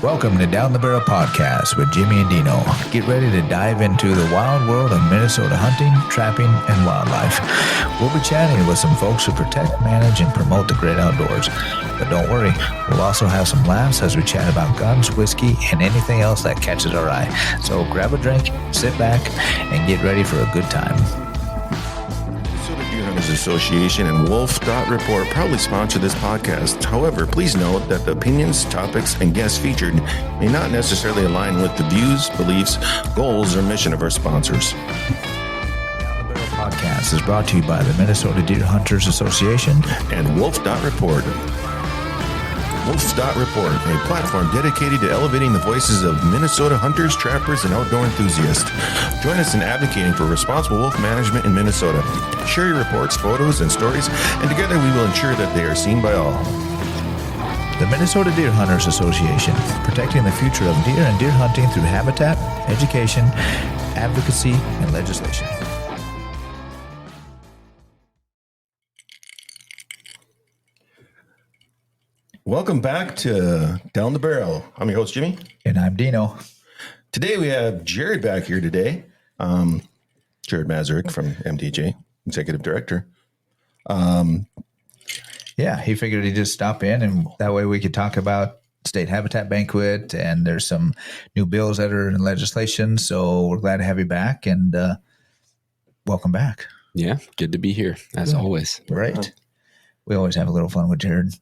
Welcome to Down the Barrel Podcast with Jimmy and Dino. Get ready to dive into the wild world of Minnesota hunting, trapping, and wildlife. We'll be chatting with some folks who protect, manage, and promote the great outdoors. But don't worry, we'll also have some laughs as we chat about guns, whiskey, and anything else that catches our eye. So grab a drink, sit back, and get ready for a good time. Association and wolf.report proudly sponsor this podcast. However, please note that the opinions, topics, and guests featured may not necessarily align with the views, beliefs, goals, or mission of our sponsors. Down the Barrel Podcast is brought to you by the Minnesota Deer Hunters Association and wolf.report. Wolf.report, a platform dedicated to elevating the voices of Minnesota hunters, trappers, and outdoor enthusiasts. Join us in advocating for responsible wolf management in Minnesota. Share your reports, photos, and stories, and together we will ensure that they are seen by all. The Minnesota Deer Hunters Association, protecting the future of deer and deer hunting through habitat, education, advocacy, and legislation. Welcome back to Down the Barrel. I'm your host, Jimmy. And I'm Dino. Today we have Jared back here today. Jared Mazurek from MDHA, Executive Director. Yeah, he figured he'd just stop in, and that way we could talk about state habitat banquet, and there's some new bills that are in legislation. So we're glad to have you back, and welcome back. Yeah, good to be here, as always. Right. We always have a little fun with Jared.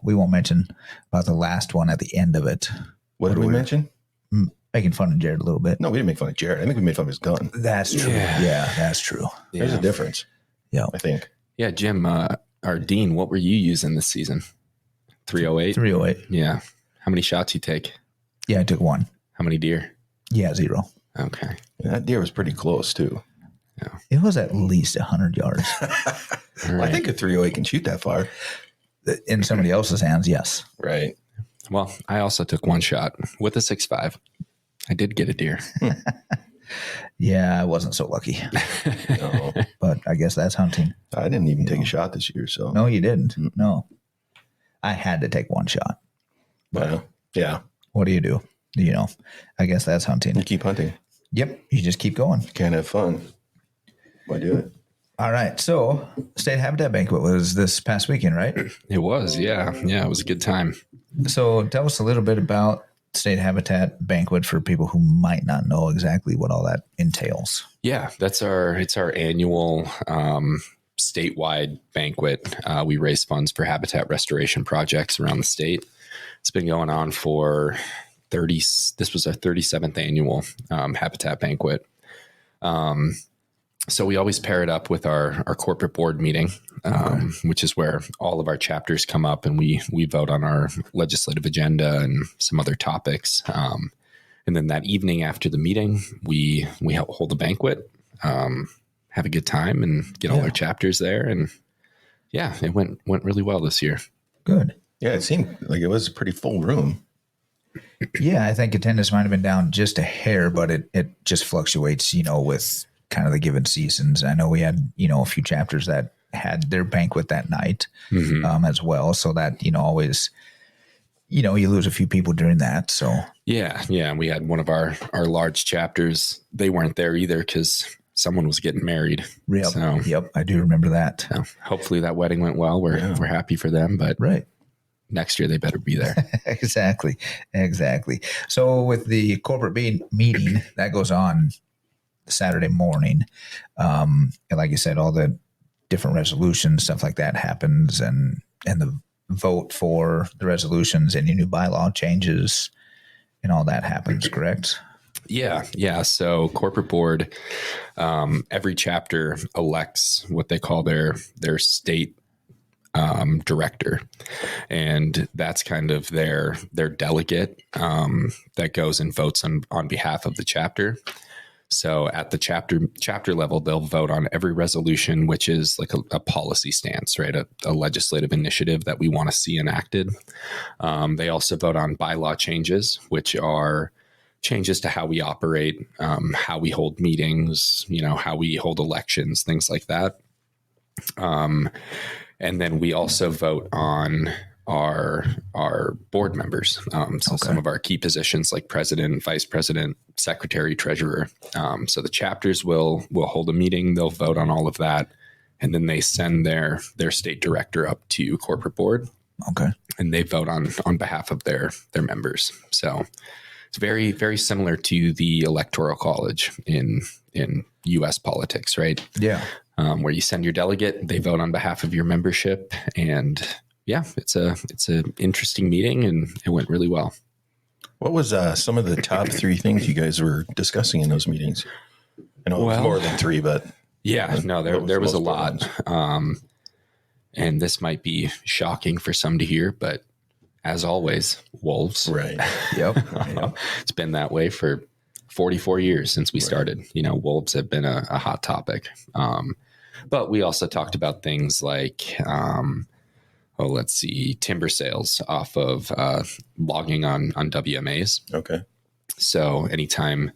We won't mention about the last one at the end of it. What did we mention? Making fun of Jared a little bit. No, we didn't make fun of Jared. I think we made fun of his gun. That's true. Yeah, that's true. Yeah. There's a difference. Yeah, I think. Yeah, Jim, or Dean, what were you using this season? 308? 308. Yeah. How many shots you take? Yeah, I took one. How many deer? Yeah, 0. Okay. Yeah, that deer was pretty close, too. Yeah. It was at least 100 yards. Well, I think a 308 can shoot that far. In somebody else's hands, yes. Right. Well, I also took one shot with a 6.5. I did get a deer. Yeah, I wasn't so lucky. No, But I guess that's hunting. I didn't even take a shot this year, so. No, you didn't. No. I had to take one shot. Well, yeah. What do? You know, I guess that's hunting. You keep hunting. Yep. You just keep going. Can't have fun. Why do it? All right. So State Habitat Banquet was this past weekend, right? It was, yeah. Yeah, it was a good time. So tell us a little bit about State Habitat Banquet for people who might not know exactly what all that entails. Yeah, it's our annual statewide banquet. We raise funds for habitat restoration projects around the state. It's been going on for this was our 37th annual habitat banquet. So we always pair it up with our corporate board meeting, which is where all of our chapters come up and we vote on our legislative agenda and some other topics. And then that evening after the meeting, we hold a banquet, have a good time and get all our chapters there. And yeah, it went really well this year. Good. Yeah, it seemed like it was a pretty full room. Yeah, I think attendance might have been down just a hair, but it just fluctuates, with kind of the given seasons. I know we had, a few chapters that had their banquet that night as well. So that, always, you lose a few people during that. So yeah. We had one of our large chapters. They weren't there either because someone was getting married. Yep. So, yep. I do remember that. So hopefully that wedding went well. We're happy for them, but right. Next year they better be there. Exactly. So with the corporate meeting that goes on Saturday morning, and like you said, all the different resolutions, stuff like that happens, and the vote for the resolutions, any new bylaw changes, and all that happens. Correct? Yeah. So corporate board, every chapter elects what they call their state director, and that's kind of their delegate that goes and votes on behalf of the chapter. So at the chapter level, they'll vote on every resolution, which is like a policy stance, right? A legislative initiative that we want to see enacted. They also vote on bylaw changes, which are changes to how we operate, how we hold meetings, how we hold elections, things like that. And then we also vote on are board members. So some of our key positions like president, vice president, secretary, treasurer. So the chapters will hold a meeting. They'll vote on all of that. And then they send their state director up to corporate board. Okay. And they vote on behalf of their members. So it's very, very similar to the electoral college in U.S. politics, right? Yeah. Where you send your delegate, they vote on behalf of your membership, and yeah, it's an interesting meeting, and it went really well. What was some of the top 3 things you guys were discussing in those meetings? I know it was more than 3, but yeah, no, there was a lot. And this might be shocking for some to hear, but as always, wolves. Right. Yep. It's been that way for 44 years since we started. Wolves have been a hot topic. But we also talked about things like, let's see, timber sales off of logging on WMAs. Okay. So anytime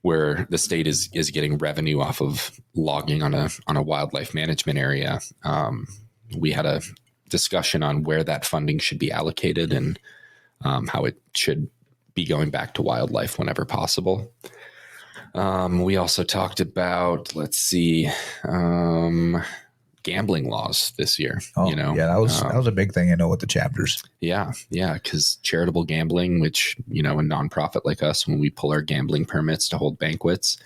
where the state is getting revenue off of logging on a wildlife management area, we had a discussion on where that funding should be allocated and how it should be going back to wildlife whenever possible. We also talked about, gambling laws this year. Oh, yeah, that was a big thing, with the chapters. Yeah, because charitable gambling, which, a nonprofit like us, when we pull our gambling permits to hold banquets,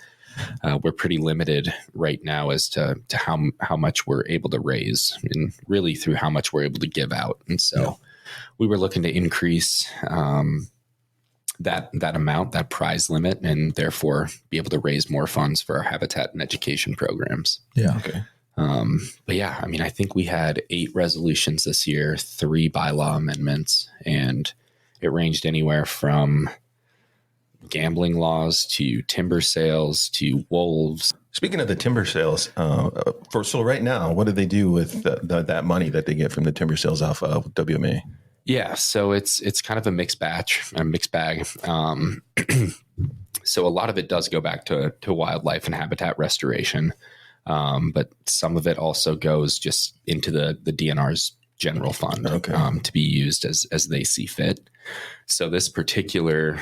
we're pretty limited right now as to how much we're able to raise, and really through how much we're able to give out. And so we were looking to increase that amount, that prize limit, and therefore be able to raise more funds for our habitat and education programs. Yeah. Okay. But yeah, I think we had 8 resolutions this year, 3 bylaw amendments, and it ranged anywhere from gambling laws to timber sales to wolves. Speaking of the timber sales, so right now, what do they do with that money that they get from the timber sales off of WMA? Yeah, so it's kind of a mixed bag. So a lot of it does go back to wildlife and habitat restoration. But some of it also goes just into the DNR's general fund, to be used as they see fit. So this particular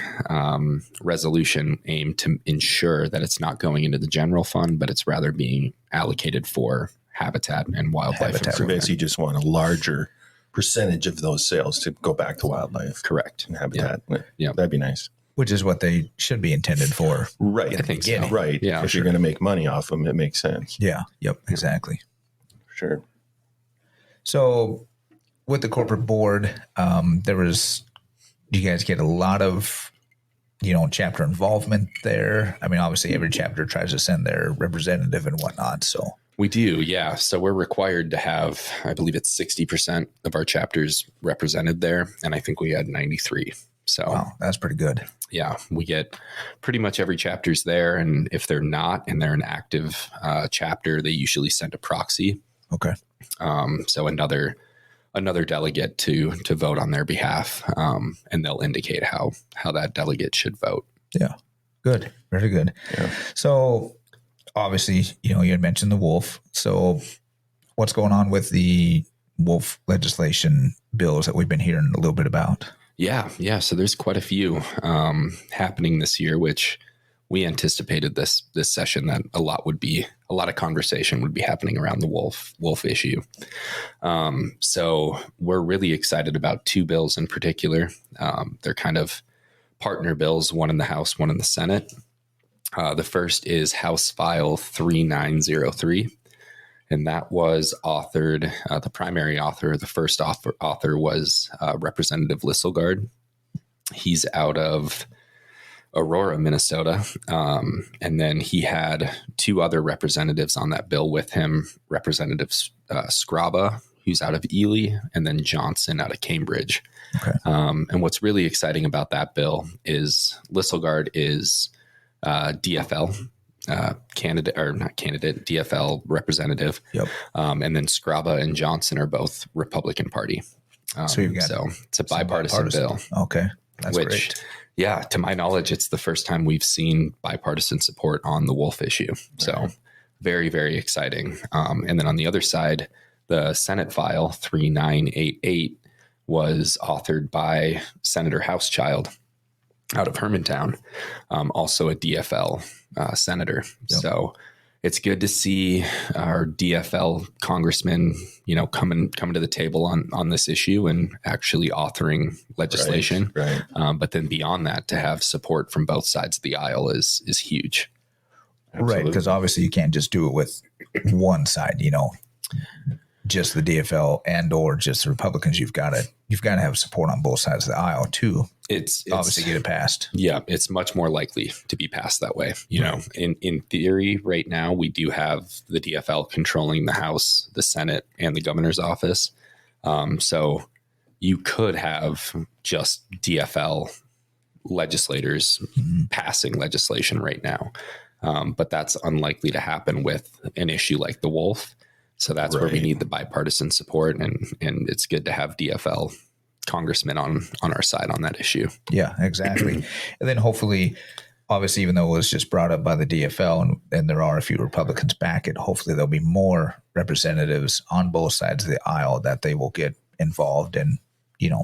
resolution aimed to ensure that it's not going into the general fund, but it's rather being allocated for habitat and wildlife improvement. So basically, you just want a larger percentage of those sales to go back to wildlife. Correct. And habitat. Yeah. That'd be nice. Which is what they should be intended for. Right. I think so. Right. Yeah, if you're going to make money off them, it makes sense. Yeah. Yep. Exactly. Sure. So with the corporate board, do you guys get a lot of, chapter involvement there? Obviously every chapter tries to send their representative and whatnot. So we do. Yeah. So we're required to have, I believe it's 60% of our chapters represented there. And I think we had 93. So wow, that's pretty good. Yeah, we get pretty much every chapter's there. And if they're not, and they're an active chapter, they usually send a proxy. Okay. So another delegate to vote on their behalf, and they'll indicate how that delegate should vote. Yeah. Good. Very good. Yeah. So obviously, you had mentioned the wolf. So what's going on with the wolf legislation bills that we've been hearing a little bit about? Yeah. So there's quite a few happening this year, which we anticipated this session that a lot of conversation would be happening around the wolf issue. So we're really excited about 2 bills in particular. They're kind of partner bills, one in the House, one in the Senate. The first is House File 3903. And that was authored, the primary author, the first author was Representative Lislegard. He's out of Aurora, Minnesota. And then he had 2 other representatives on that bill with him, Representative Skraba, who's out of Ely, and then Johnson out of Cambridge. Okay. And what's really exciting about that bill is Lislegard is DFL. DFL representative. Yep. And then Skraba and Johnson are both Republican Party. So it's a bipartisan bill. Okay. That's great. Yeah, to my knowledge, it's the first time we've seen bipartisan support on the wolf issue. So very, very exciting. And then on the other side, the Senate file 3988 was authored by Senator Hauschild out of Hermantown, also a DFL senator. Yep. So it's good to see our DFL congressman, coming to the table on this issue and actually authoring legislation. Right. But then beyond that, to have support from both sides of the aisle is huge. Absolutely. Right, because obviously you can't just do it with one side, just the DFL and or just the Republicans. You've got to have support on both sides of the aisle too. It's obviously get it passed. Yeah, it's much more likely to be passed that way. In theory, right now we do have the DFL controlling the House, the Senate, and the governor's office. So you could have just DFL legislators passing legislation right now, but that's unlikely to happen with an issue like the wolf. So that's where we need the bipartisan support, and it's good to have DFL congressmen on our side on that issue. Yeah, exactly. And then hopefully, obviously, even though it was just brought up by the DFL and there are a few Republicans back it, hopefully there'll be more representatives on both sides of the aisle that they will get involved and,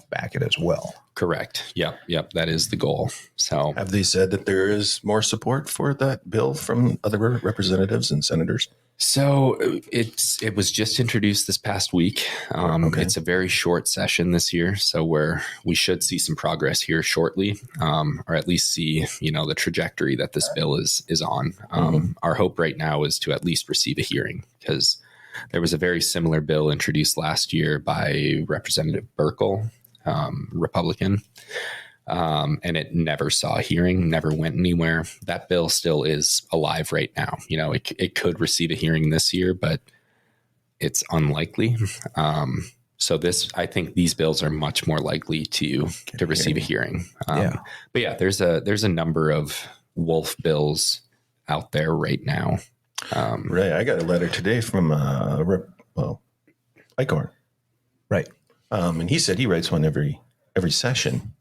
back it as well. Correct. Yep. That is the goal. So have they said that there is more support for that bill from other representatives and senators? So it was just introduced this past week. It's a very short session this year, so we should see some progress here shortly, or at least see the trajectory that this bill is on. Our hope right now is to at least receive a hearing, because there was a very similar bill introduced last year by Representative Burkle, Republican. And it never saw a hearing, never went anywhere. That bill still is alive right now. It could receive a hearing this year, but it's unlikely. So I think these bills are much more likely to receive a hearing. But yeah, there's a number of wolf bills out there right now. Right. I got a letter today from Icorn. Right. And he said he writes one every session.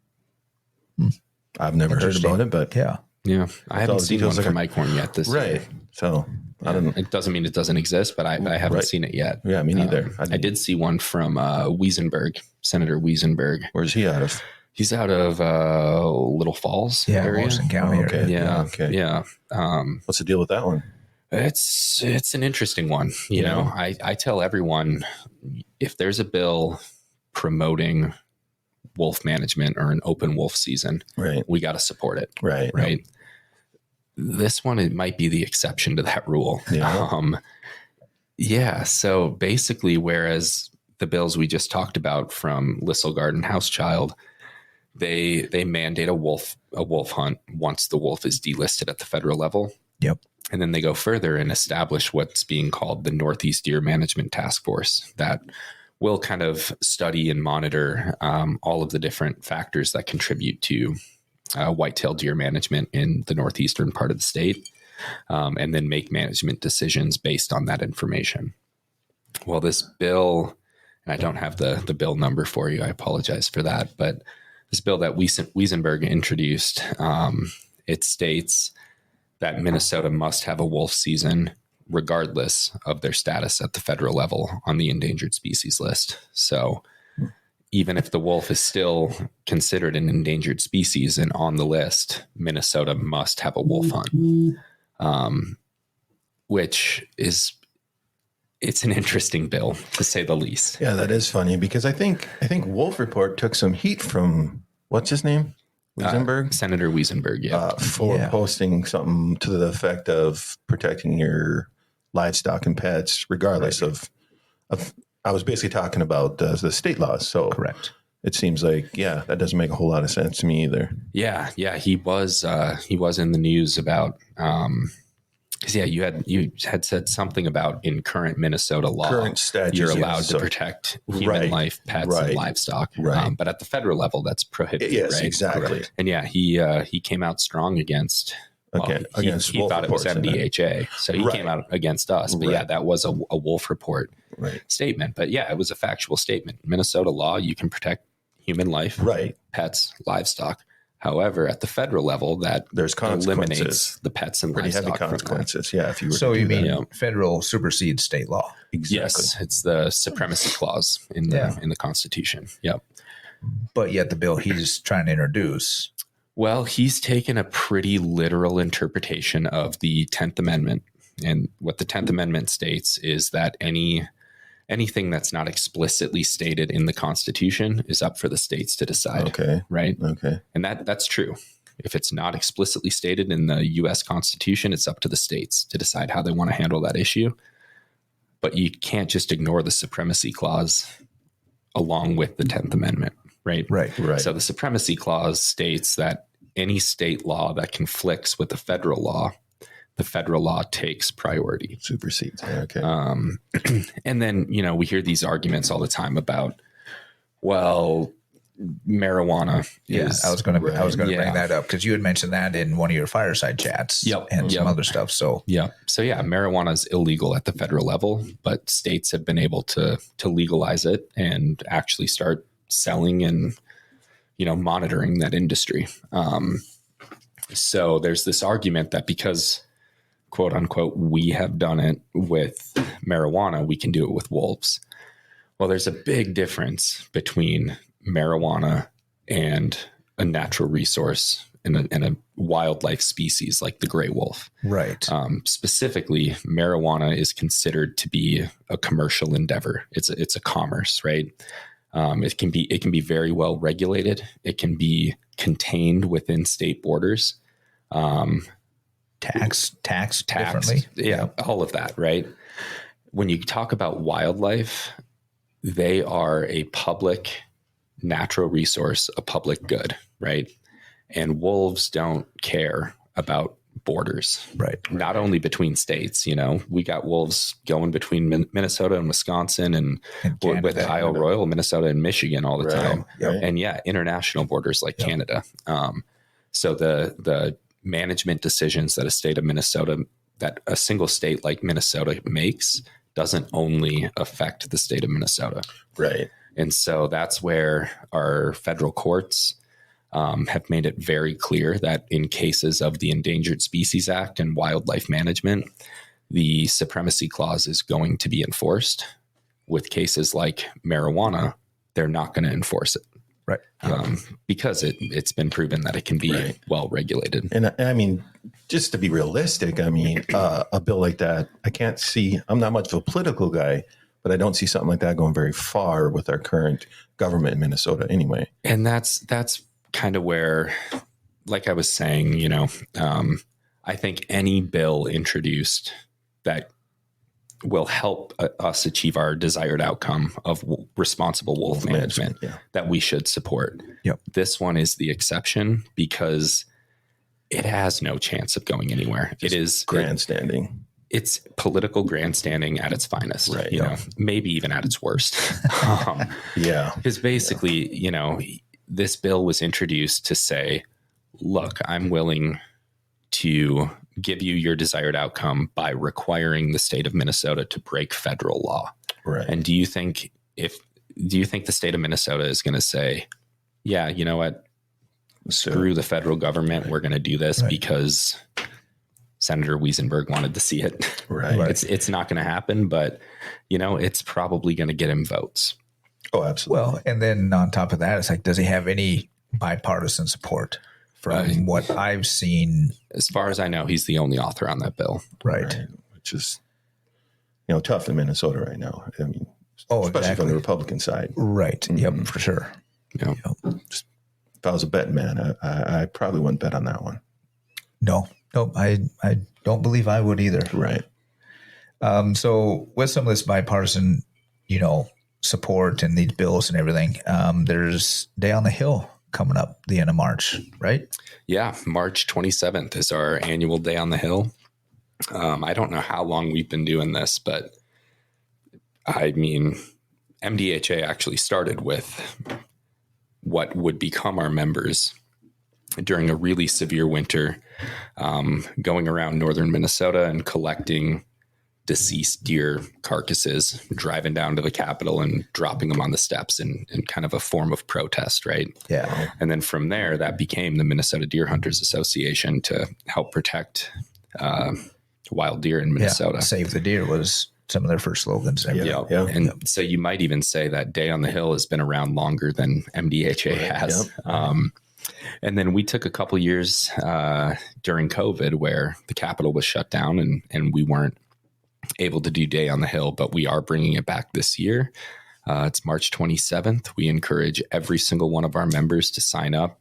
I've never heard about it, but yeah, I haven't seen one from Icorn yet this year. So I don't know. It doesn't mean it doesn't exist, but I haven't seen it yet. Yeah, me neither. I did see one from Wiesenberg, Senator Wiesenberg. Where's he out of? He's out of Little Falls area. Morrison County. Okay. Yeah. What's the deal with that one? It's an interesting one. I tell everyone, if there's a bill promoting wolf management or an open wolf season, we got to support it. Right. This one, it might be the exception to that rule. So basically, whereas the bills we just talked about from Lislegard and Hauschild, they mandate a wolf hunt once the wolf is delisted at the federal level. Yep. And then they go further and establish what's being called the Northeast Deer Management Task Force that will kind of study and monitor all of the different factors that contribute to white-tailed deer management in the northeastern part of the state, and then make management decisions based on that information. Well, this bill, and I don't have the bill number for you, I apologize for that, but this bill that Wiesenberg introduced, it states that Minnesota must have a wolf season regardless of their status at the federal level on the endangered species list. So even if the wolf is still considered an endangered species and on the list, Minnesota must have a wolf hunt, which is, it's an interesting bill to say the least. Yeah, that is funny because I think Wolf Report took some heat from, what's his name? Wiesenberg? Senator Wiesenberg, for posting something to the effect of protecting your livestock and pets, regardless of I was basically talking about the state laws. So correct. It seems like, that doesn't make a whole lot of sense to me either. Yeah. He was in the news about, because you had said something about in current Minnesota law, current statutes, you're allowed to protect human life, pets, and livestock. But at the federal level, that's prohibited. Yes, exactly. And he came out strong against. Against he thought it was MDHA, so he came out against us. But that was a Wolf Report statement. But it was a factual statement. Minnesota law, you can protect human life, pets, livestock. However, at the federal level, that there's eliminates the pets and pretty livestock. Heavy consequences. If you were so you mean federal supersedes state law? Exactly. Yes, it's the supremacy clause in the Constitution. Yep. but yet the bill he's trying to introduce. Well, he's taken a pretty literal interpretation of the 10th Amendment. And what the 10th Amendment states is that anything that's not explicitly stated in the Constitution is up for the states to decide. Okay. Right? Okay. And that's true. If it's not explicitly stated in the U.S. Constitution, it's up to the states to decide how they want to handle that issue. But you can't just ignore the Supremacy Clause along with the 10th Amendment, right? Right. So the Supremacy Clause states that any state law that conflicts with the federal law takes priority. Supersedes. Okay. And then, we hear these arguments all the time about, well, marijuana is. I was going to bring that up because you had mentioned that in one of your fireside chats and some other stuff. So marijuana is illegal at the federal level, but states have been able to legalize it and actually start selling and monitoring that industry. So there's this argument that because, quote unquote, we have done it with marijuana, we can do it with wolves. Well, there's a big difference between marijuana and a natural resource and a wildlife species like the gray wolf. Right. Specifically, marijuana is considered to be a commercial endeavor. It's a commerce, right? It can be very well regulated. It can be contained within state borders. Taxed differently. Yeah, all of that, right? When you talk about wildlife, they are a public natural resource, a public good, right? And wolves don't care about borders, right? Not only between states, we got wolves going between Minnesota and Wisconsin and with Kyle Royal, Minnesota and Michigan all the time. Right. And international borders like Canada. So the management decisions that a single state like Minnesota makes doesn't only affect the state of Minnesota. Right. And so that's where our federal courts have made it very clear that in cases of the Endangered Species Act and wildlife management, the Supremacy Clause is going to be enforced. With cases like marijuana, they're not going to enforce it. Right. Because it's been proven that it can be well regulated. And I mean, just to be realistic, I mean, a bill like that, I'm not much of a political guy, but I don't see something like that going very far with our current government in Minnesota anyway. And that's kind of where, like I was saying, I think any bill introduced that will help us achieve our desired outcome of responsible wolf management that we should support. Yep. This one is the exception because it has no chance of going anywhere. It is grandstanding. It's political grandstanding at its finest, right? Maybe even at its worst. Because basically, this bill was introduced to say, look, I'm willing to give you your desired outcome by requiring the state of Minnesota to break federal law. Right. And do you think the state of Minnesota is going to say, yeah, you know what? Screw the federal government. Right. We're going to do this because Senator Wiesenberg wanted to see it. Right. It's not going to happen, but it's probably going to get him votes. Oh, absolutely. Well, and then on top of that, it's like, does he have any bipartisan support? From what I've seen, as far as I know, he's the only author on that bill. Right. Which is, tough in Minnesota right now. I mean, especially from the Republican side. Right. Mm-hmm. Yep, for sure. Yep. Just, if I was a betting man, I probably wouldn't bet on that one. No, I don't believe I would either. Right. So with some of this bipartisan, support and these bills and everything, there's Day on the Hill coming up the end of March, right? Yeah. March 27th is our annual Day on the Hill. I don't know how long we've been doing this, but I mean, MDHA actually started with what would become our members during a really severe winter, going around northern Minnesota and collecting deceased deer carcasses, driving down to the Capitol and dropping them on the steps in kind of a form of protest, right? Yeah. And then from there, that became the Minnesota Deer Hunters Association to help protect wild deer in Minnesota. Save the Deer was some of their first slogans. And everything. Yeah. And so you might even say that Day on the Hill has been around longer than MDHA has. And then we took a couple years during COVID where the Capitol was shut down and we weren't able to do Day on the Hill, but we are bringing it back this year. It's March 27th. We encourage every single one of our members to sign up.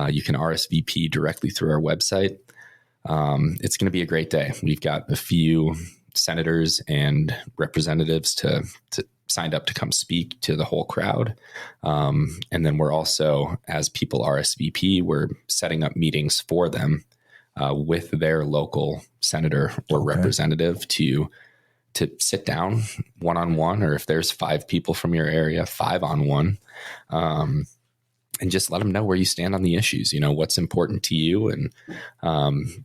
You can RSVP directly through our website. It's going to be a great day. We've got a few senators and representatives to signed up to come speak to the whole crowd. And then we're also, as people RSVP, we're setting up meetings for them with their local senator or representative to sit down one-on-one, or if there's 5 people from your area, 5-on-1, and just let them know where you stand on the issues. You know, what's important to you. And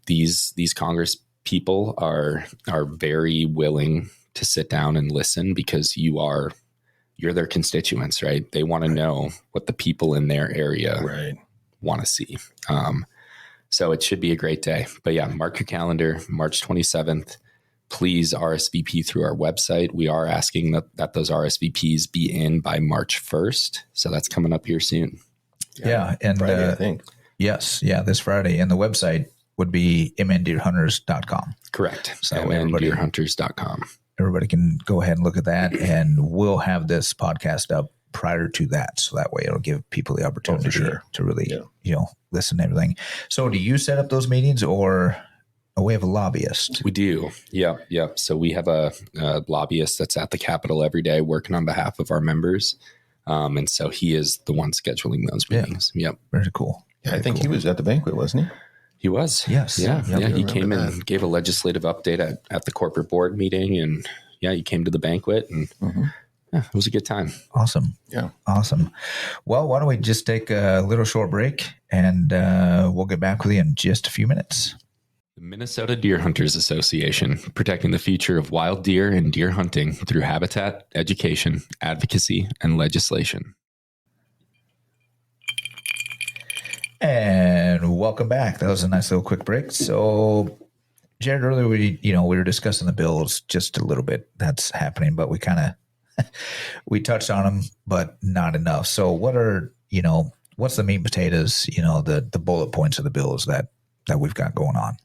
these Congress people are very willing to sit down and listen because you're their constituents, right? They want to know what the people in their area want to see. So it should be a great day. But yeah, mark your calendar, March 27th. Please RSVP through our website. We are asking that those RSVPs be in by March 1st. So that's coming up here soon. Yeah. And Friday, I think. Yes. Yeah. This Friday. And the website would be mndeerhunters.com. Correct. So mndeerhunters.com. Everybody can go ahead and look at that. And we'll have this podcast up prior to that. So that way it'll give people the opportunity to really, listen to everything. So do you set up those meetings or we have a lobbyist? We do. Yep. So we have a lobbyist that's at the Capitol every day working on behalf of our members. And so he is the one scheduling those meetings. Yeah. Yep. Very cool. Yeah, I think he was at the banquet, wasn't he? He was. Yes. Yeah. He came and gave a legislative update at the corporate board meeting. And he came to the banquet and it was a good time. Awesome. Yeah. Awesome. Well, why don't we just take a little short break and we'll get back with you in just a few minutes. The Minnesota Deer Hunters Association, protecting the future of wild deer and deer hunting through habitat, education, advocacy, and legislation. And welcome back. That was a nice little quick break. So, Jared, earlier we were discussing the bills just a little bit that's happening, but we kind of we touched on them, but not enough. So, what are what's the meat and potatoes? The bullet points of the bills that we've got going on.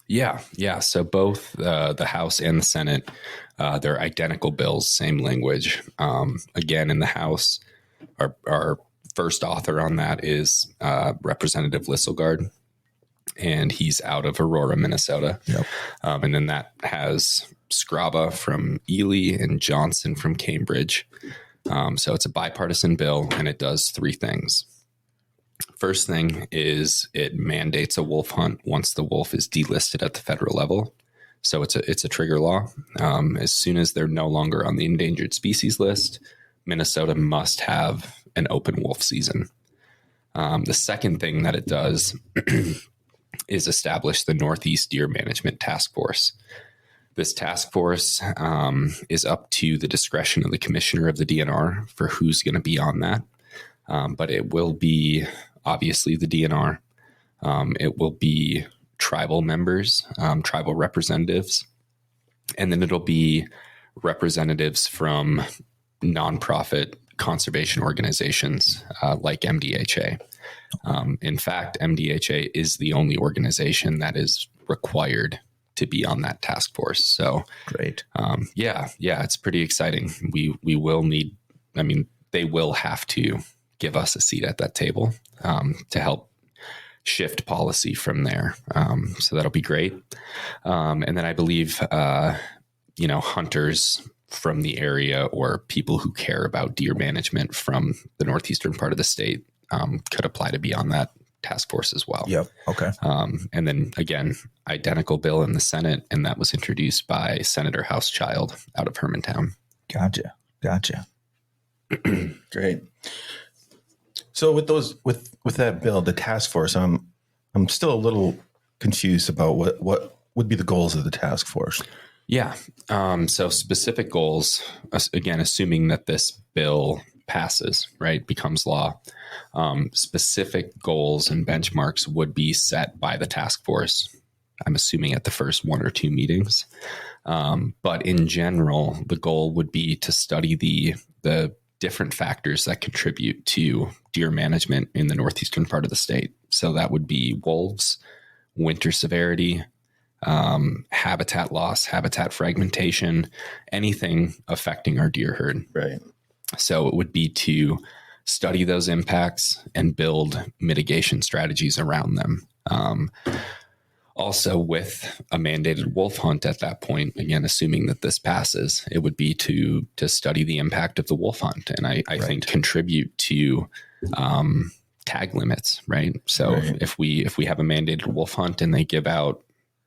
Yeah. So both the House and the Senate, they're identical bills, same language. Again, in the House, our first author on that is Representative Lislegard, and he's out of Aurora, Minnesota. Yep. And then that has Skraba from Ely and Johnson from Cambridge. So it's a bipartisan bill, and it does 3 things. First thing is it mandates a wolf hunt once the wolf is delisted at the federal level. So it's a trigger law. As soon as they're no longer on the endangered species list, Minnesota must have an open wolf season. The second thing that it does is establish the Northeast Deer Management Task Force. This task force is up to the discretion of the commissioner of the DNR for who's going to be on that. But it will be obviously the DNR. It will be tribal members, tribal representatives, and then it'll be representatives from nonprofit conservation organizations like MDHA. In fact, MDHA is the only organization that is required to be on that task force. So great. It's pretty exciting. We will need, they will have to give us a seat at that table to help shift policy from there. So that'll be great. And then I believe, hunters from the area or people who care about deer management from the northeastern part of the state could apply to be on that task force as well. Yep. Okay. And then again, identical bill in the Senate, and that was introduced by Senator Hauschild out of Hermantown. Gotcha. Great. So with that bill, the task force, I'm still a little confused about what would be the goals of the task force. Yeah. So specific goals, again, assuming that this bill passes, right, becomes law, specific goals and benchmarks would be set by the task force. I'm assuming at the first 1 or 2 meetings. But in general, the goal would be to study the different factors that contribute to deer management in the northeastern part of the state. So that would be wolves, winter severity, habitat loss, habitat fragmentation, anything affecting our deer herd. Right. So it would be to study those impacts and build mitigation strategies around them. Also, with a mandated wolf hunt at that point, again, assuming that this passes, it would be to study the impact of the wolf hunt, and I think contribute to tag limits, right? So if we have a mandated wolf hunt and they give out,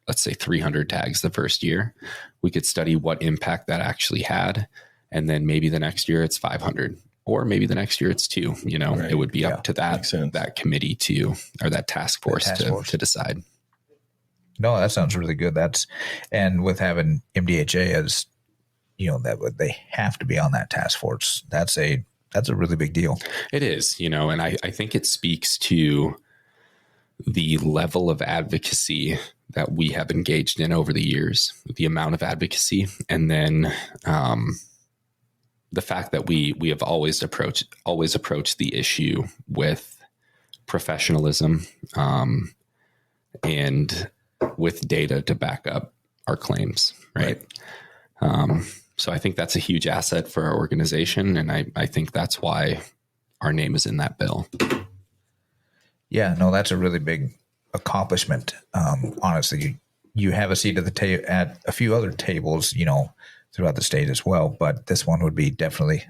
let's say 300 tags the first year, we could study what impact that actually had, and then maybe the next year it's 500. Or maybe the next year it's 2. It would be up to that committee or that task force to decide. No, that sounds really good. And with having MDHA as, they have to be on that task force. That's a really big deal. It is, and I think it speaks to the level of advocacy that we have engaged in over the years, the amount of advocacy, and then the fact that we have always approached the issue with professionalism and with data to back up our claims, right? So I think that's a huge asset for our organization, and I think that's why our name is in that bill. Yeah, no, that's a really big accomplishment. Honestly, you have a seat at the table at a few other tables, throughout the state as well, but this one would be definitely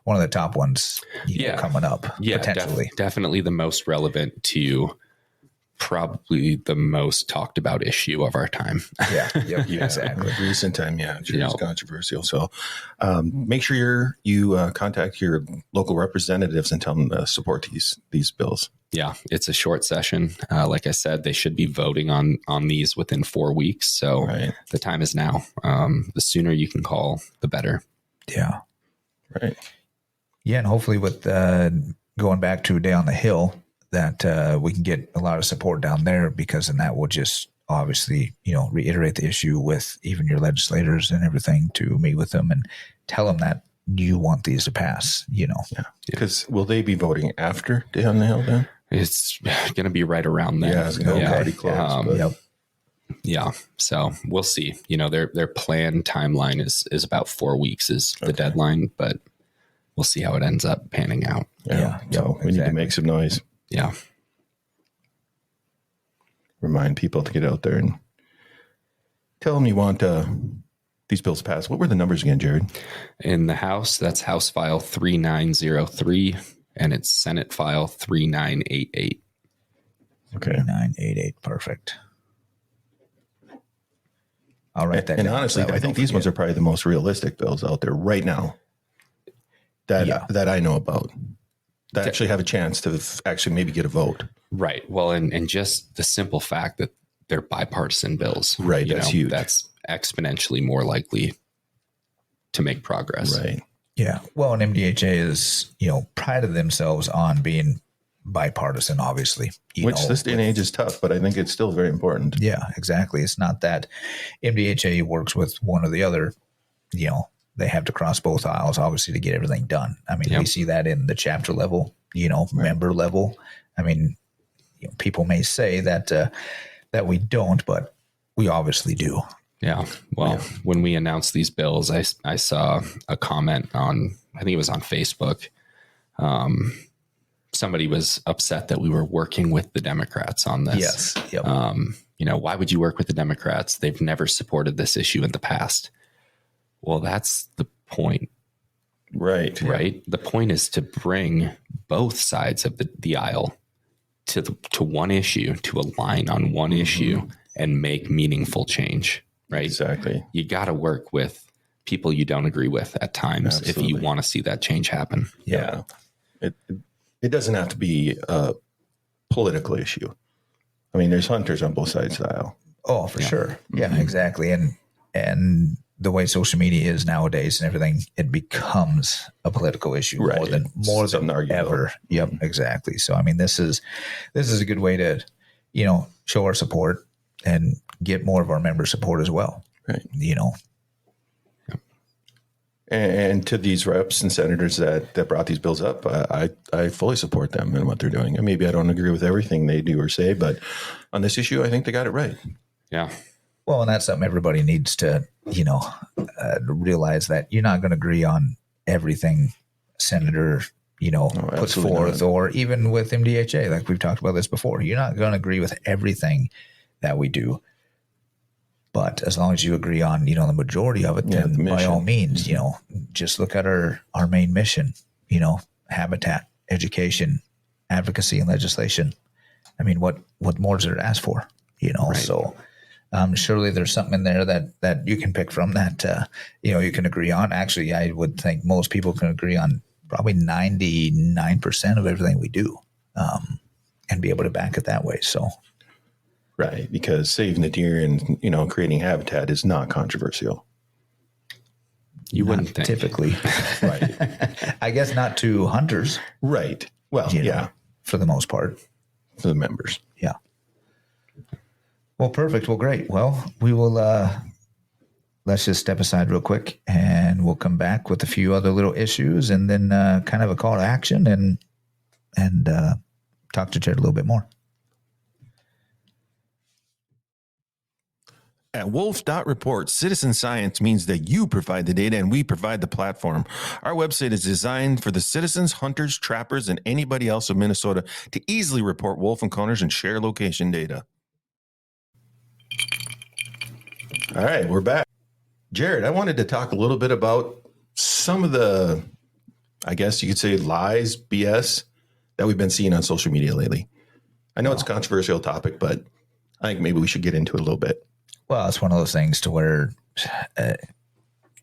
one of the top ones coming up, potentially. Definitely the most relevant to probably the most talked about issue of our time. Exactly. Recent time, it's controversial. So make sure you contact your local representatives and tell them to support these bills. Yeah, it's a short session. Like I said, they should be voting on these within 4 weeks. So the time is now. The sooner you can call, the better. Yeah. Right. Yeah, and hopefully with going back to a day on the Hill, that we can get a lot of support down there, because then that will just obviously, reiterate the issue with even your legislators and everything, to meet with them and tell them that you want these to pass, Yeah. Because will they be voting after Day on the Hill then? It's going to be right around then. Yeah, it's going to be pretty close. Yeah. So we'll see. Their planned timeline is about 4 weeks is the deadline, but we'll see how it ends up panning out. So we need to make some noise. Yeah. Remind people to get out there and tell them you want these bills passed. What were the numbers again, Jared? In the House, that's House File 3903, and it's Senate File 3988. Okay. 3988. Perfect. I'll write that down. And honestly, I think these ones are probably the most realistic bills out there right now that I know about, that actually have a chance to actually maybe get a vote. Right. Well, and just the simple fact that they're bipartisan bills. Right. That's huge. That's exponentially more likely to make progress. Right. Yeah. Well, and MDHA is, prided themselves on being bipartisan, obviously. Which this day and age is tough, but I think it's still very important. Yeah, exactly. It's not that MDHA works with one or the other. They have to cross both aisles, obviously, to get everything done. I mean, we see that in the chapter level, member level. I mean, people may say that we don't, but we obviously do. Yeah. Well, when we announced these bills, I saw a comment on, I think it was on Facebook. Somebody was upset that we were working with the Democrats on this. Yes. Yep. Why would you work with the Democrats? They've never supported this issue in the past. Well, that's the point. Right. Right. The point is to bring both sides of the aisle to one issue, to align on one issue and make meaningful change. Right. Exactly. You got to work with people you don't agree with at times if you want to see that change happen. Yeah. It doesn't have to be a political issue. I mean, there's hunters on both sides of the aisle. Oh, for sure. Yeah, exactly. And the way social media is nowadays and everything, it becomes a political issue more than ever. Yep, exactly. So, I mean, this is a good way to, show our support and get more of our member support as well. Right. You know. And to these reps and senators that brought these bills up, I fully support them and what they're doing. And maybe I don't agree with everything they do or say, but on this issue, I think they got it right. Yeah. Well, and that's something everybody needs to, realize that you're not going to agree on everything Senator, puts forth, or even with MDHA, like we've talked about this before. You're not going to agree with everything that we do. But as long as you agree on, the majority of it, then by all means, just look at our main mission, habitat, education, advocacy, and legislation. I mean, what more is there to ask for, Right. So surely there's something in there that you can pick from that, you can agree on. Actually, I would think most people can agree on probably 99% of everything we do and be able to back it that way. So. Right, because saving the deer and creating habitat is not controversial. You wouldn't think. Typically, right? I guess not to hunters, right? Well, for the most part, for the members, yeah. Well, perfect. Well, great. Well, we will. Let's just step aside real quick, and we'll come back with a few other little issues, and then kind of a call to action, and talk to Jared a little bit more. At wolf.report, citizen science means that you provide the data and we provide the platform. Our website is designed for the citizens, hunters, trappers, and anybody else of Minnesota to easily report wolf encounters and share location data. All right, we're back. Jared, I wanted to talk a little bit about some of the, I guess you could say, lies, BS that we've been seeing on social media lately. I know it's a controversial topic, but I think maybe we should get into it a little bit. Well, it's one of those things to where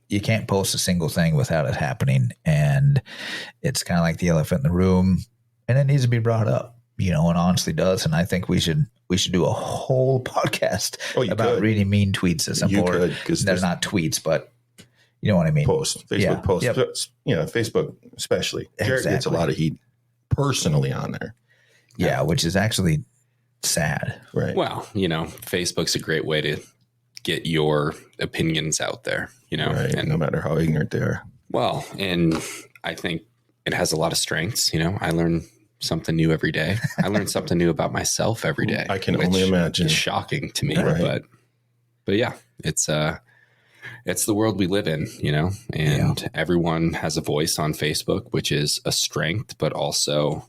you can't post a single thing without it happening. And it's kind of like the elephant in the room, and it needs to be brought up, and honestly does. And I think we should do a whole podcast about reading mean tweets as you could, because they're not tweets, but you know what I mean? Facebook posts, Facebook especially. Jared gets a lot of heat personally on there. Yeah, which is actually sad. Right. Well, Facebook's a great way to get your opinions out there, right. And no matter how ignorant they are. Well, and I think it has a lot of strengths. I learn something new every day. I learn something new about myself every day. I can only imagine. It's shocking to me, right. but yeah, it's the world we live in, and everyone has a voice on Facebook, which is a strength, but also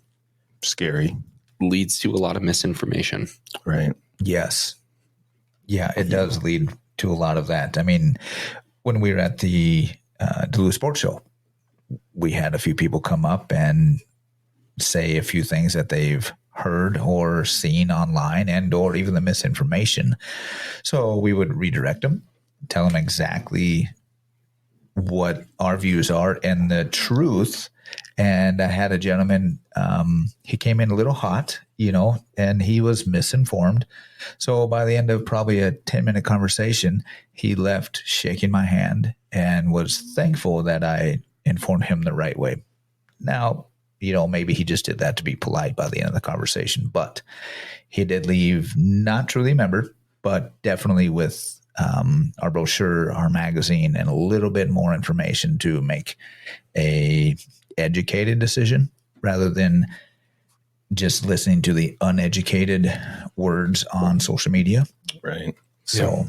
scary. Leads to a lot of misinformation. Right. Yes. Yeah, it does lead to a lot of that. I mean, when we were at the Duluth Sports Show, we had a few people come up and say a few things that they've heard or seen online and or even the misinformation. So we would redirect them, tell them exactly what our views are and the truth. And I had a gentleman, he came in a little hot, and he was misinformed. So by the end of probably a 10-minute conversation, he left shaking my hand and was thankful that I informed him the right way. Now, maybe he just did that to be polite by the end of the conversation, but he did leave not truly a member, but definitely with our brochure, our magazine, and a little bit more information to make a educated decision rather than just listening to the uneducated words on social media. Right. So,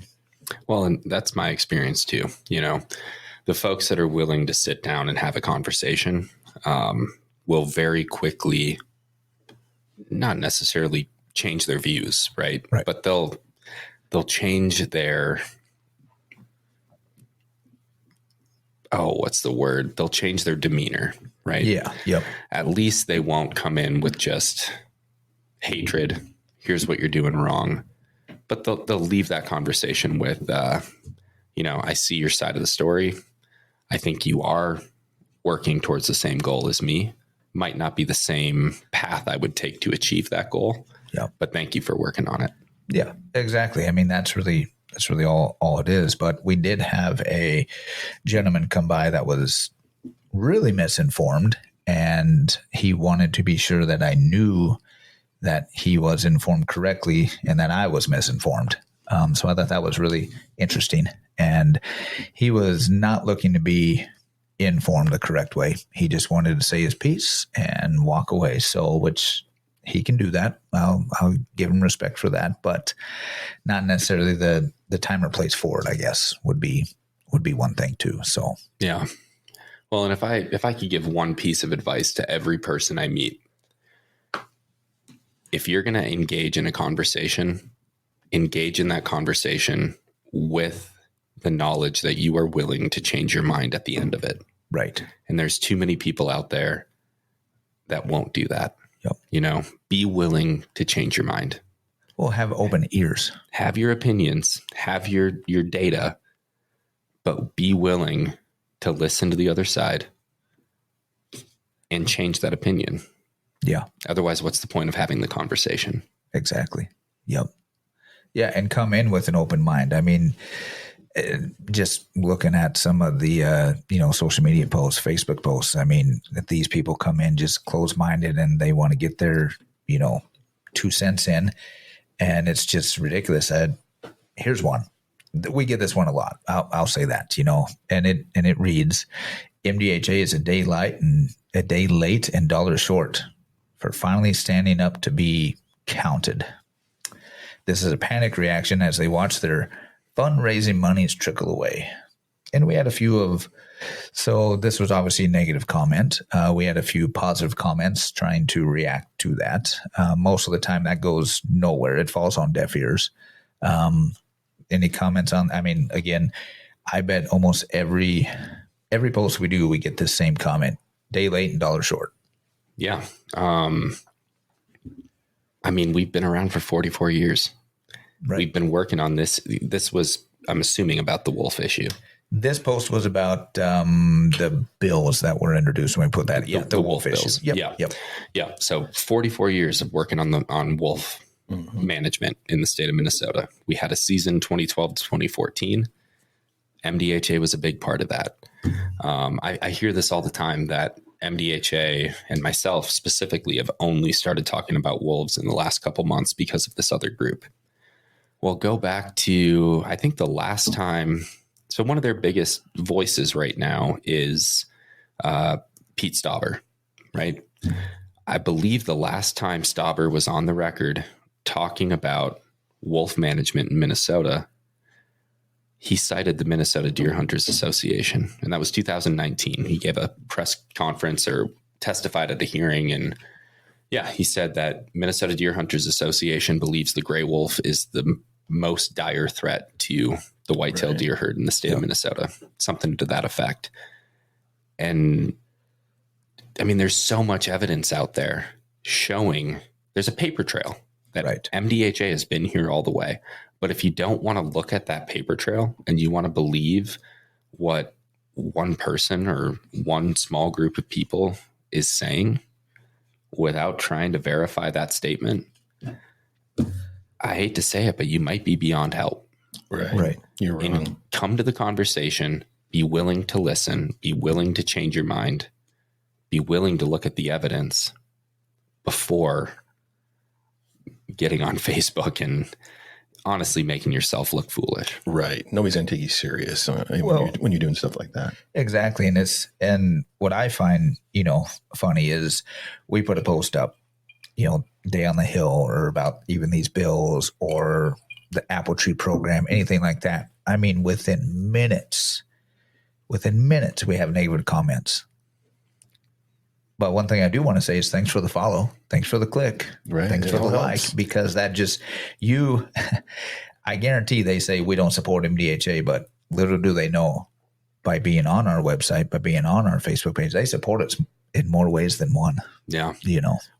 well, and that's my experience too. The folks that are willing to sit down and have a conversation will very quickly not necessarily change their views, right? But they'll change their what's the word? They'll change their demeanor, right? Yeah. Yep. At least they won't come in with just hatred. Here's what you're doing wrong. But they'll leave that conversation with, I see your side of the story. I think you are working towards the same goal as me. Might not be the same path I would take to achieve that goal. Yeah. But thank you for working on it. Yeah, exactly. I mean, that's really all it is. But we did have a gentleman come by that was really misinformed, and he wanted to be sure that I knew that he was informed correctly and that I was misinformed. So I thought that was really interesting. and he was not looking to be informed the correct way. He just wanted to say his piece and walk away. So, which he can do that. I'll give him respect for that, but not necessarily the time or place for it, I guess, would be one thing too. So, yeah. Well, and if I could give one piece of advice to every person I meet, if you're going to engage in a conversation, engage in that conversation with the knowledge that you are willing to change your mind at the end of it. Right. And there's too many people out there that won't do that. Yep. You know, be willing to change your mind. Well, have open ears. Have your opinions, have your data, but be willing to listen to the other side and change that opinion. Yeah. Otherwise, what's the point of having the conversation? Exactly. Yep. Yeah. And come in with an open mind. I mean, just looking at some of the, social media posts, Facebook posts, I mean, that these people come in just closed-minded and they want to get their, 2 cents in, and it's just ridiculous. Here's one. We get this one a lot. I'll say that, and it reads, MDHA is a day late and dollars short for finally standing up to be counted. This is a panic reaction as they watch their fundraising monies trickle away. And we had a few so this was obviously a negative comment. We had a few positive comments trying to react to that. Most of the time that goes nowhere. It falls on deaf ears. Any comments on, again, I bet almost every post we do, we get this same comment: day late and dollar short. Yeah. We've been around for 44 years. Right. We've been working on this. This was, I'm assuming, about the wolf issue. This post was about the bills that were introduced when we put that. Yeah, the wolf issue. Bills. Yep. Yeah. So 44 years of working on wolf management in the state of Minnesota. We had a season 2012 to 2014. MDHA was a big part of that. I hear this all the time that MDHA and myself specifically have only started talking about wolves in the last couple months because of this other group. Well, go back to, I think the last time. So one of their biggest voices right now is Pete Stauber, right? I believe the last time Stauber was on the record talking about wolf management in Minnesota, he cited the Minnesota Deer Hunters Association, and that was 2019. He gave a press conference or testified at a hearing, and he said that Minnesota Deer Hunters Association believes the gray wolf is the most dire threat to the whitetail deer herd in the state of Minnesota, something to that effect. And there's so much evidence out there showing there's a paper trail that MDHA has been here all the way. But if you don't want to look at that paper trail and you want to believe what one person or one small group of people is saying without trying to verify that statement, I hate to say it, but you might be beyond help. Right. You're wrong. And come to the conversation, be willing to listen, be willing to change your mind, be willing to look at the evidence before getting on Facebook and honestly making yourself look foolish. Right. Nobody's going to take you serious when you're doing stuff like that. Exactly. And what I find, funny is we put a post up, Day on the Hill, or about even these bills or the apple tree program, anything like that. Within minutes, we have negative comments. But one thing I do want to say is thanks for the follow. Thanks for the click. Right. Thanks for the like, because that just, I guarantee they say we don't support MDHA, but little do they know, by being on our website, by being on our Facebook page, they support us in more ways than one. Yeah.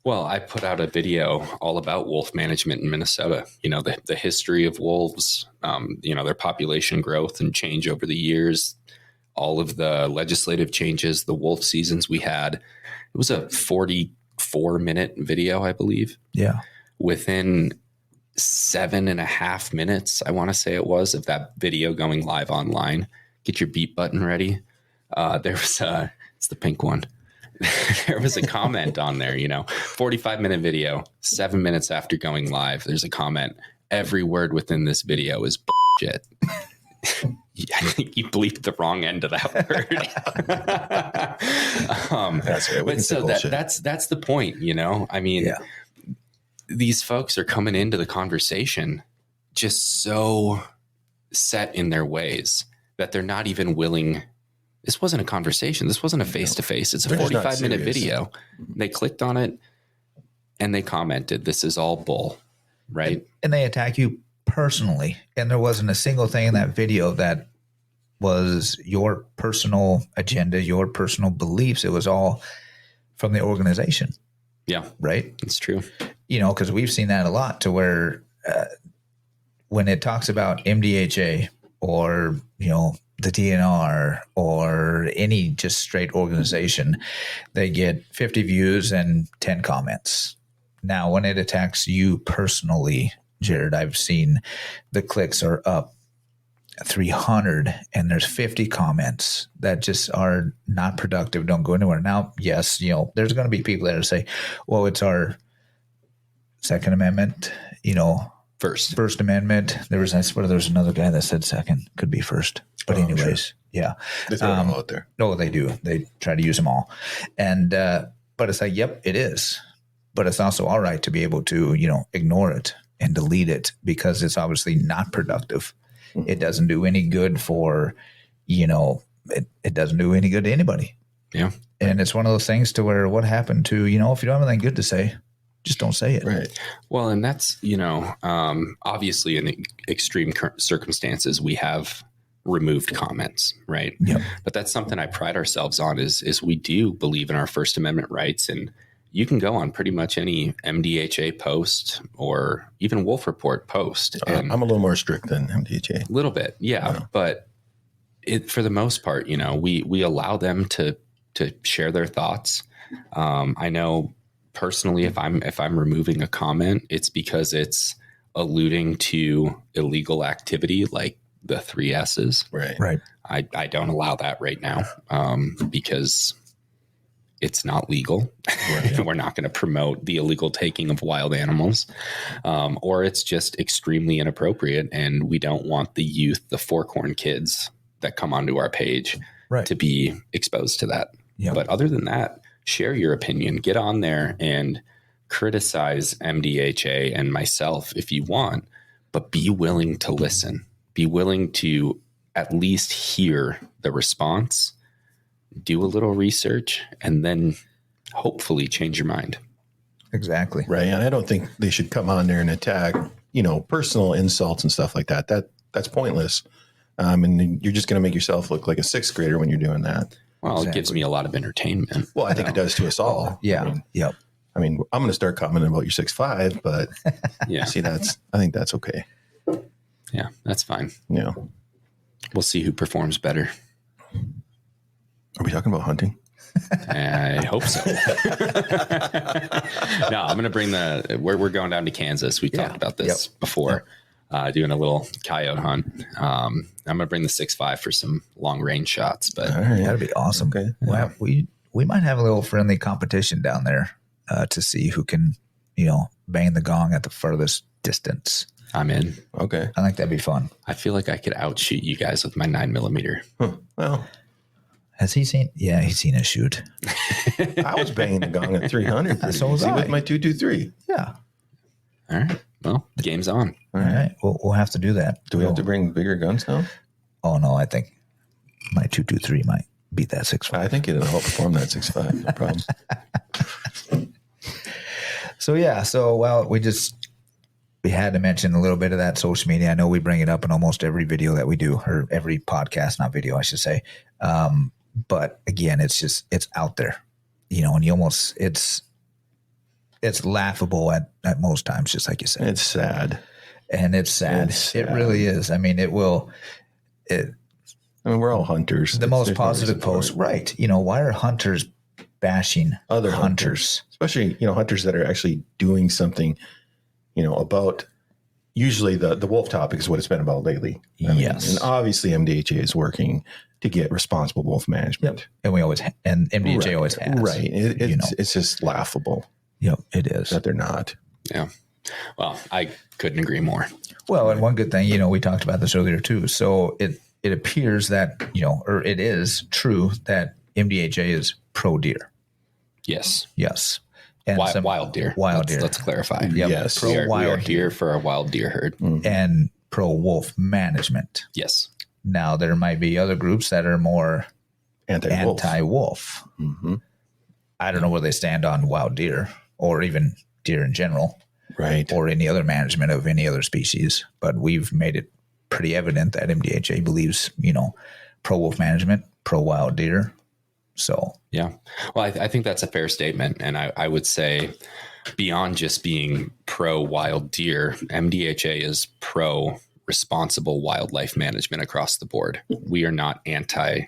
Well, I put out a video all about wolf management in Minnesota, the history of wolves, their population growth and change over the years, all of the legislative changes, the wolf seasons we had. It was a 44-minute video, I believe. Yeah. Within 7.5 minutes, I want to say it was, of that video going live online, get your beep button ready. There was it's the pink one. There was a comment on there, 45-minute video, 7 minutes after going live, there's a comment. Every word within this video is bullshit. I think you bleeped the wrong end of that word. That's right. But so that's the point, you know? I mean, these folks are coming into the conversation just so set in their ways that they're not even willing. This wasn't a conversation. This wasn't a face-to-face. It's a 45-minute video. They clicked on it and they commented, this is all bull, right? And they attack you personally. And there wasn't a single thing in that video that was your personal agenda, your personal beliefs. It was all from the organization. Yeah. Right? It's true. You know, because we've seen that a lot to where when it talks about MDHA or, you know, the DNR or any just straight organization, they get 50 views and 10 comments. Now, when it attacks you personally, Jared, I've seen the clicks are up 300 and there's 50 comments that just are not productive, don't go anywhere. Now, yes, you know, there's going to be people that say, well, it's our Second Amendment, you know, First Amendment. There's another guy that said second, could be first. But anyways, sure. Yeah. They throw them out there. No, they do. They try to use them all. And, but it's like, yep, it is. But it's also all right to be able to, you know, ignore it and delete it because it's obviously not productive. Mm-hmm. It doesn't do any good for, you know, it doesn't do any good to anybody. Yeah. And it's one of those things to where what happened to, you know, if you don't have anything good to say, just don't say it. Right. Well, and that's, you know, obviously in extreme circumstances, we have removed comments, right? Yep. But that's something I pride ourselves on is we do believe in our First Amendment rights. And you can go on pretty much any MDHA post or even Wolf Report post. And I'm a little more strict than MDHA. A little bit. Yeah. But for the most part, you know, we allow them to share their thoughts. I know personally, if I'm removing a comment, it's because it's alluding to illegal activity like the 3 S's. Right. I don't allow that right now because it's not legal. Right. We're not going to promote the illegal taking of wild animals, or it's just extremely inappropriate. And we don't want the youth, the forkhorn kids that come onto our page to be exposed to that. Yep. But other than that, share your opinion, get on there and criticize MDHA and myself if you want, but be willing to listen, be willing to at least hear the response, do a little research, and then hopefully change your mind. Exactly. Right. And I don't think they should come on there and attack, you know, personal insults and stuff like that. That's pointless. And you're just going to make yourself look like a 6th grader when you're doing that. Well, It gives me a lot of entertainment. Well, I think it does to us all. Yeah. I mean, I'm going to start commenting about your 6'5", but yeah, see, I think that's okay. Yeah, that's fine. Yeah. We'll see who performs better. Are we talking about hunting? I hope so. No, I'm going to bring we're going down to Kansas. We talked about this before. Doing a little coyote hunt. I'm going to bring the 6.5 for some long range shots, but that'd be awesome. Okay. Well, we might have a little friendly competition down there to see who can, you know, bang the gong at the furthest distance. I'm in. Okay. I think that'd be fun. I feel like I could outshoot you guys with my 9mm. Huh. Well, has he seen? Yeah, he's seen us shoot. I was banging the gong at 300. So was I. With my 223. Yeah. All right. Well, the game's on. All right. We'll have to do that. Do we have to bring bigger guns now? Oh, no. I think my 223 might beat that 6.5. I think it'll outperform that 6.5. No problem. We had to mention a little bit of that social media. I know we bring it up in almost every video that we do, or every podcast, not video, I should say. But again, it's out there, you know, and it's laughable at most times, just like you said. It's sad. And it's sad. It really is. I mean, we're all hunters. The most positive post, right. You know, why are hunters bashing other hunters? Especially, you know, hunters that are actually doing something, you know, about usually the wolf topic is what it's been about lately. Yes. And obviously MDHA is working to get responsible wolf management. Yep. And MDHA always has. Right. It's just laughable. Yep, it is. That they're not. Yeah. Well, I couldn't agree more. Well, and one good thing, we talked about this earlier too. So it appears that, or it is true that MDHA is pro deer. Yes. Yes. And wild deer. Deer. Let's clarify. Yep. Yes. Pro We are wild here deer for a wild deer herd. and pro wolf management. Yes. Now, there might be other groups that are more anti-wolf. Mm-hmm. I don't know where they stand on wild deer or even deer in general. Right. Or any other management of any other species. But we've made it pretty evident that MDHA believes, pro wolf management, pro wild deer. So, yeah. Well, I think that's a fair statement. And I would say beyond just being pro wild deer, MDHA is pro responsible wildlife management across the board. We are not anti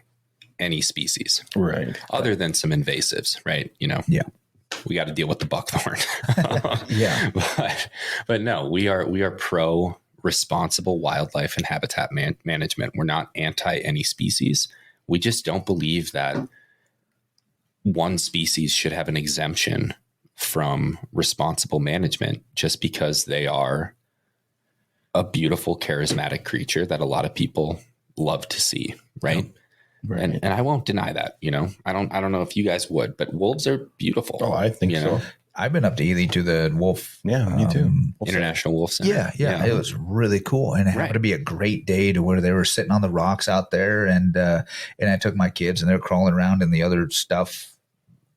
any species. Right. Other than some invasives, right? yeah. We got to deal with the buckthorn. Yeah. But no, we are pro responsible wildlife and habitat management. We're not anti any species. We just don't believe that one species should have an exemption from responsible management just because they are a beautiful, charismatic creature that a lot of people love to see. Right. Yep. Right. And I won't deny that, I don't know if you guys would, but wolves are beautiful. Oh, I think so. I've been up to Ely to the wolf. Yeah, me too. International Wolf Center. Yeah. It was really cool. And it happened to be a great day to where they were sitting on the rocks out there. And I took my kids and they're crawling around in the other stuff,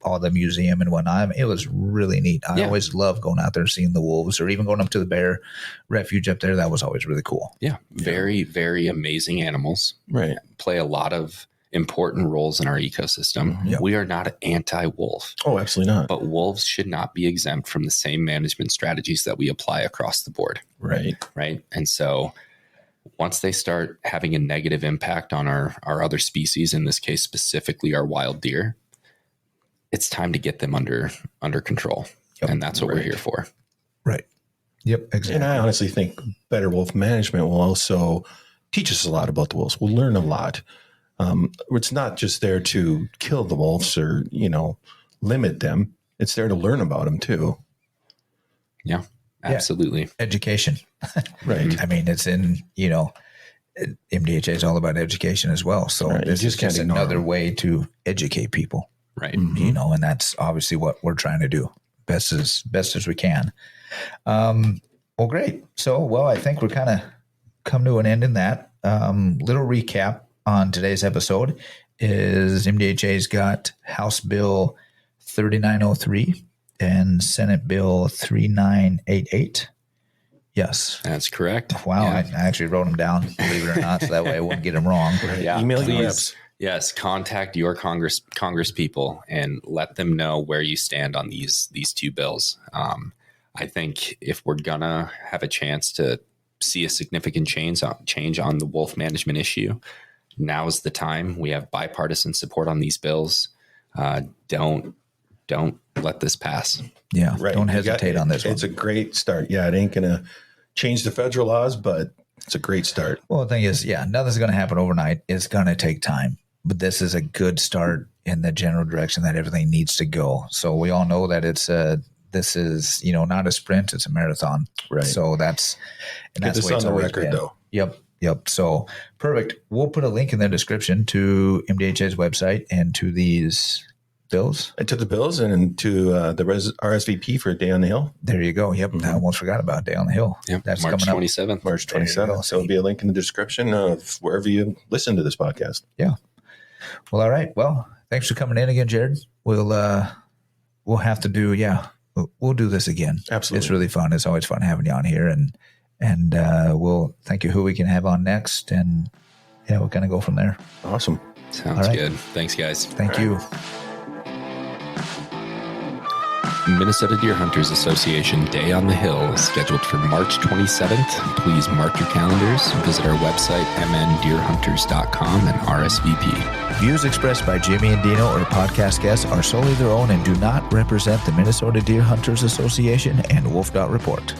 all the museum and whatnot. It was really neat. I always love going out there and seeing the wolves, or even going up to the bear refuge up there. That was always really cool. Yeah. Very, very amazing animals. Right. Play a lot of important roles in our ecosystem. Yep. We are not anti-wolf. Oh, absolutely not. But wolves should not be exempt from the same management strategies that we apply across the board. Right. Right. And so once they start having a negative impact on our other species, in this case, specifically our wild deer, it's time to get them under control. Yep. And that's what we're here for. Right. Yep. Exactly. And I honestly think better wolf management will also teach us a lot about the wolves. We'll learn a lot. It's not just there to kill the wolves or, limit them. It's there to learn about them too. Yeah, absolutely. Education. Right. I mean, it's in, MDHA is all about education as well. So this is just another way to educate people. Right. And that's obviously what we're trying to do best as we can. Well, great. So, I think we're kind of come to an end in that. Little recap on today's episode is MDHA's got House Bill 3903 and Senate Bill 3988. Yes. That's correct. Wow. Yeah. I actually wrote them down, believe it or not, so that way I wouldn't get them wrong. Yeah. Email please. your reps. Yes, contact your Congress people and let them know where you stand on these two bills. I think if we're gonna have a chance to see a significant change on the wolf management issue, now is the time. We have bipartisan support on these bills. Don't let this pass. Yeah, Right. don't hesitate on this one. It's a great start. Yeah, it ain't gonna change the federal laws, but it's a great start. Well, the thing is, nothing's going to happen overnight. It's going to take time. But this is a good start in the general direction that everything needs to go. So we all know that this is not a sprint; it's a marathon. Right. So that's Get this the way it's on the always record, been. though. Yep. So perfect. We'll put a link in the description to MDHA's website and to these bills. And to the bills and to the RSVP for Day on the Hill. There you go. Yep. I almost forgot about Day on the Hill. Yep. That's March coming up. 27th. March There you 27th. go. So it'll be a link in the description of wherever you listen to this podcast. Yeah. Well, all right. Well, thanks for coming in again, Jared. We'll have to do, we'll do this again. Absolutely. It's really fun. It's always fun having you on here, and we'll thank you who we can have on next, and we'll kind of go from there. Awesome. Sounds All right. good. Thanks, guys. Thank you. Minnesota Deer Hunters Association Day on the Hill is scheduled for March 27th. Please mark your calendars. Visit our website, mndeerhunters.com, and RSVP. Views expressed by Jimmy and Dino or podcast guests are solely their own and do not represent the Minnesota Deer Hunters Association and wolf.report.